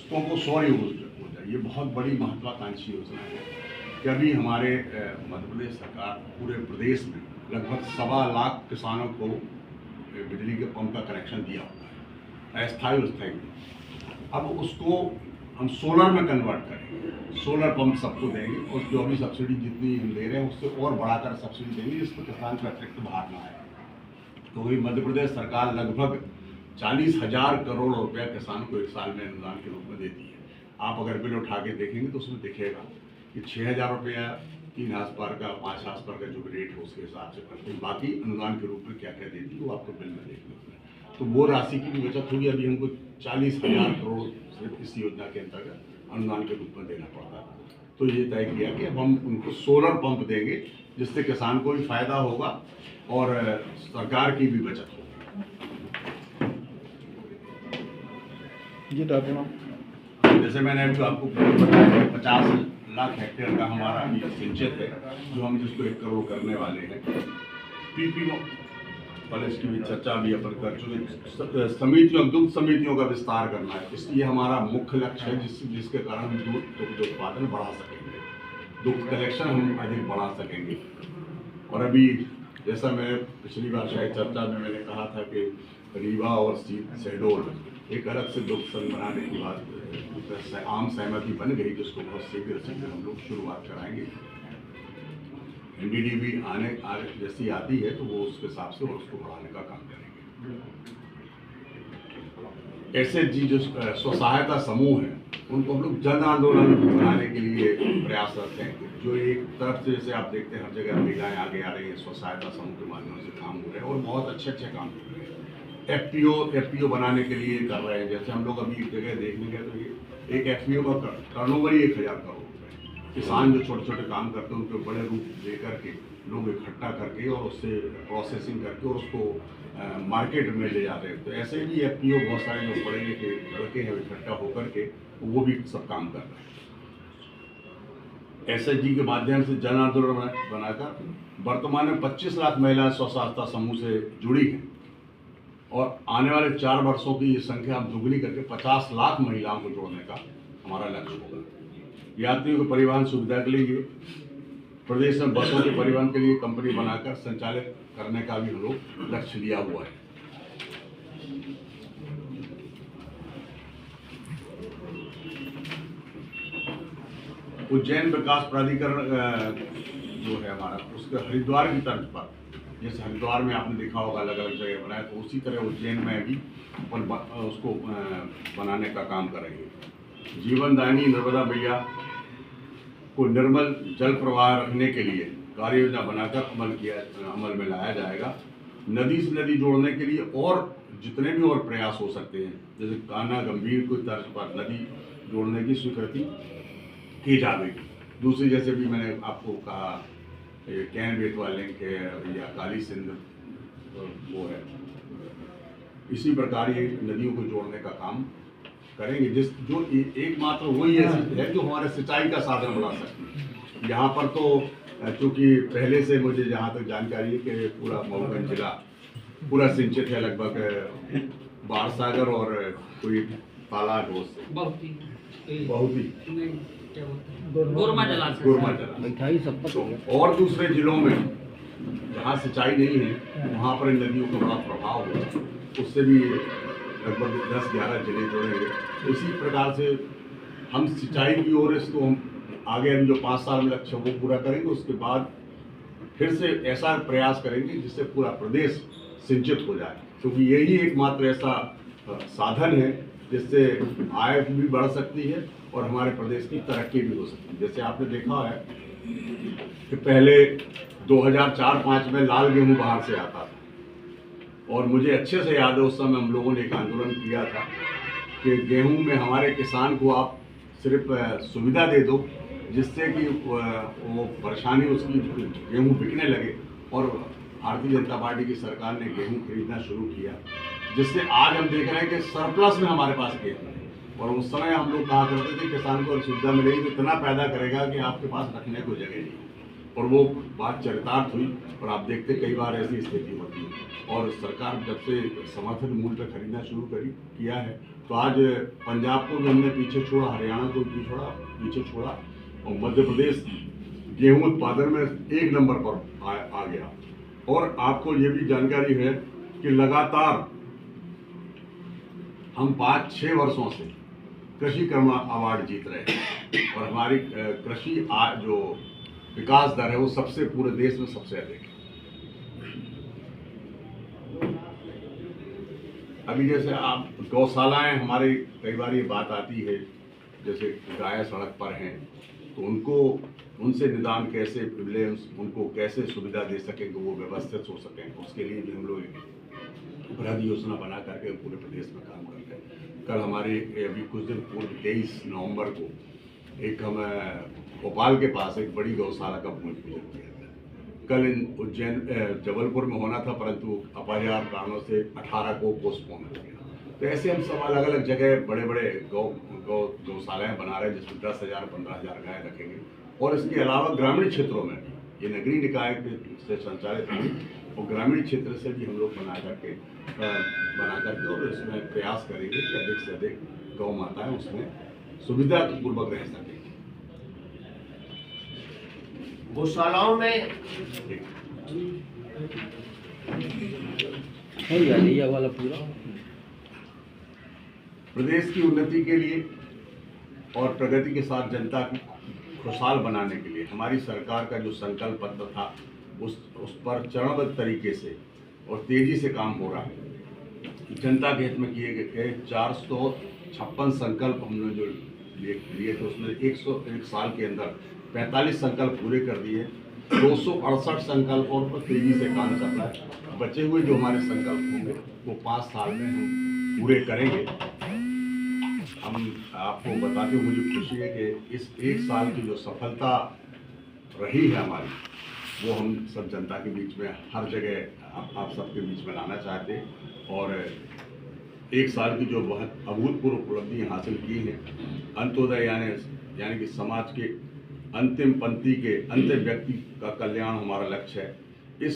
कृषकों को सौर ऊर्जा, ये बहुत बड़ी महत्वाकांक्षी योजना है कि अभी हमारे मध्य प्रदेश सरकार पूरे प्रदेश में लगभग 1.25 किसानों को बिजली के पंप का कनेक्शन दिया हुआ है, अस्थायी अस्थायी। अब उसको हम सोलर में कन्वर्ट करेंगे, सोलर पंप सबको देंगे और जो अभी सब्सिडी जितनी ले रहे हैं उससे और बढ़ाकर सब्सिडी देंगे, जिसको किसान का अतिरिक्त बाहर ना आए। तो वही मध्य प्रदेश सरकार लगभग 40,000 करोड़ रुपया किसान को एक साल में अनुदान के रूप में देती है। आप अगर बिल उठा के देखेंगे तो उसमें दिखेगा कि 6,000 रुपया 3 हाथ पर का 5 हाथ पर का जो रेट हो उसके हिसाब से करते हैं। बाकी अनुदान के रूप में क्या क्या देती है वो आपको बिल में देखना होगा। तो वो राशि की भी बचत होगी। अभी हमको 40,000 करोड़ सिर्फ इस योजना के अंतर्गत अनुदान के रूप में देना पड़ता है। तो ये तय किया कि अब हम उनको सोलर पंप देंगे, जिससे किसान को भी फायदा होगा और सरकार की भी बचत होगी। जी डॉक्टर, जैसे मैंने अभी आपको बताया 50 लाख हेक्टेयर का हमारा अभी सिंचित है, जो हम जिसको 1 करोड़ करने वाले हैं। पीपीओ कॉलेज की भी चर्चा भी अपन कर चुके। समितियों, दुग्ध समितियों का विस्तार करना है, इसलिए हमारा मुख्य लक्ष्य है जिसके कारण हम दुग्ध उत्पादन बढ़ा सकेंगे, दुग्ध कलेक्शन हम अधिक बढ़ा सकेंगे। और अभी जैसा मैं पिछली बार शायद चर्चा में मैंने कहा था कि रीवा और शहडोल एक अलग से दुग्ध संघ बनाने की बात आम सहमति बन गई, जिसको बहुत शीघ्र हम लोग शुरुआत कराएंगे। NDDB आने जैसी आती है तो वो उसके हिसाब से और उसको बढ़ाने का काम करेंगे। ऐसे जी जो स्व सहायता समूह हैं उनको हम लोग जन आंदोलन बनाने के लिए प्रयासरत हैं। जो एक तरफ से जैसे आप देखते हैं हर जगह महिलाएं आगे आ रही हैं, स्व सहायता समूह के माध्यम से काम हो रहे हैं और बहुत अच्छे काम हो रहे हैं। FPO बनाने के लिए कर रहे हैं। जैसे हम लोग अभी एक जगह देखने गए तो एक FPO का टर्नओवर ही 1,000 करोड़ रुपए। किसान जो छोटे छोटे काम करते हैं उनको बड़े रूप दे करके लोग इकट्ठा करके और उससे प्रोसेसिंग करके और उसको मार्केट में ले जाते हैं। तो ऐसे भी FPO बहुत सारे जो पढ़े लिखे लड़के हैं इकट्ठा होकर के वो भी सब काम कर रहे हैं। SHG के माध्यम से जन आंदोलन बनाकर वर्तमान में 25 लाख महिलाएं स्व सहायता समूह से जुड़ी हैं और आने वाले 4 वर्षों की ये संख्या हम दुगनी करके 50 लाख महिलाओं को जोड़ने का हमारा लक्ष्य होगा। यात्रियों के परिवहन सुविधा के लिए प्रदेश में बसों के परिवहन के लिए कंपनी बनाकर संचालित करने का भी हम लोग लक्ष्य लिया हुआ है। उज्जैन विकास प्राधिकरण जो है हमारा, उसके हरिद्वार की तर्ज पर, जैसे हरिद्वार में आपने देखा होगा अलग अलग जगह बनाया, तो उसी तरह उज्जैन में भी उसको बनाने का काम करेंगे। जीवनदायिनी नर्मदा मैया को निर्मल जल प्रवाह रखने के लिए कार्य योजना बनाकर अमल में लाया जाएगा। नदी से नदी जोड़ने के लिए और जितने भी और प्रयास हो सकते हैं, जैसे कान्हा गंभीर को तर्ज पर नदी जोड़ने की स्वीकृति की जाएगी। दूसरी जैसे भी मैंने आपको कहा कैन बेतवा लिंक है या काली सिंध वो है, इसी प्रकार ये नदियों को जोड़ने का काम करेंगे। जिस जो एकमात्र वही ऐसी है जो हमारे सिंचाई का साधन बना सकती है। यहाँ पर तो चूँकि पहले से मुझे जहाँ तक जानकारी है कि पूरा मऊगंज जिला पूरा सिंचित है, लगभग बाणसागर और कोई तालाब बहुत ही गोरमा जला। और दूसरे जिलों में जहाँ सिंचाई नहीं है वहाँ पर नदियों का बड़ा प्रभाव होगा, उससे भी लगभग 10-11 जिले जुड़ेंगे। तो इसी प्रकार से हम सिंचाई की ओर इसको हम आगे अभी जो 5 साल में लक्ष्य वो पूरा करेंगे। उसके बाद फिर से ऐसा प्रयास करेंगे जिससे पूरा प्रदेश सिंचित हो जाए, क्योंकि यही एकमात्र ऐसा साधन है जिससे आय भी बढ़ सकती है और हमारे प्रदेश की तरक्की भी हो सकती है। जैसे आपने देखा है कि पहले 2004-05 में लाल गेहूं बाहर से आता था और मुझे अच्छे से याद है उस समय हम लोगों ने एक आंदोलन किया था कि गेहूं में हमारे किसान को आप सिर्फ सुविधा दे दो जिससे कि वो परेशानी उसकी गेहूं बिकने लगे। और भारतीय जनता पार्टी की सरकार ने गेहूं खरीदना शुरू किया, जिससे आज हम देख रहे हैं कि सरप्लस में हमारे पास गेहूं है। और उस समय हम लोग कहा करते थे किसान को सुविधा मिलेगी तो इतना पैदा करेगा कि आपके पास रखने को जगह नहीं, और वो बात चरितार्थ हुई। और आप देखते कई बार ऐसी स्थिति होती है। और सरकार जब से समर्थन मूल्य पर खरीदना शुरू किया है, तो आज पंजाब को भी हमने पीछे छोड़ा, हरियाणा को भी पीछे छोड़ा और मध्य प्रदेश गेहूं उत्पादन में 1 नंबर पर आ गया। और आपको ये भी जानकारी है कि लगातार हम 5-6 वर्षों से कृषि कर्म अवार्ड जीत रहे हैं और हमारी कृषि जो विकास दर है वो सबसे पूरे देश में सबसे अधिक है। अभी जैसे आप गौशालाएं, हमारे कई बार ये बात आती है, जैसे गाय सड़क पर हैं तो उनसे निदान कैसे मिले, उनको कैसे सुविधा दे सकें कि वो व्यवस्थित हो सकें, उसके लिए भी हम लोग एक बृहद योजना बना करके पूरे प्रदेश में काम कर रहे हैं। कल हमारे अभी कुछ दिन पूर्व 23 नवंबर को एक हम भोपाल के पास एक बड़ी गौशाला का भूमि पूजन किया था। कल उज्जैन जबलपुर में होना था, परंतु अपाहिज कारणों से 18 को पोस्टपोन हो गया। तो ऐसे हम सब अलग अलग जगह बड़े बड़े गौशालाएं बना रहे हैं जिसमें 10,000-15,000 गाय रखेंगे। और इसके अलावा ग्रामीण क्षेत्रों में भी ये नगरीय निकाय से संचालित हैं और ग्रामीण क्षेत्र से भी हम लोग बना करके और इसमें प्रयास करेंगे कि अधिक से अधिक गौ माताएं उसमें सुविधा पूर्वक रह सकें। गौशालाओं में ये वाला पूरा प्रदेश की उन्नति के लिए और प्रगति के साथ जनता की खुशहाल बनाने के लिए हमारी सरकार का जो संकल्प पत्र था उस पर चरणबद्ध तरीके से और तेजी से काम हो रहा है। जनता के हित में किए गए 456 संकल्प हमने जो लिए थे उसमें 101 साल के अंदर 45 संकल्प पूरे कर दिए। 268 संकल्प और पर तेजी से काम चल रहा है। बचे हुए जो हमारे संकल्प होंगे वो 5 साल में हम पूरे करेंगे। हम आपको बताते हुए मुझे खुशी है कि इस 1 साल की जो सफलता रही है हमारी, वो हम सब जनता के बीच में हर जगह आप सबके बीच में लाना चाहते हैं। और 1 साल की जो बहुत अभूतपूर्व उपलब्धि हासिल की हैं, अंत्योदय यानी कि समाज के अंतिम पंक्ति के अंतिम व्यक्ति का कल्याण हमारा लक्ष्य है।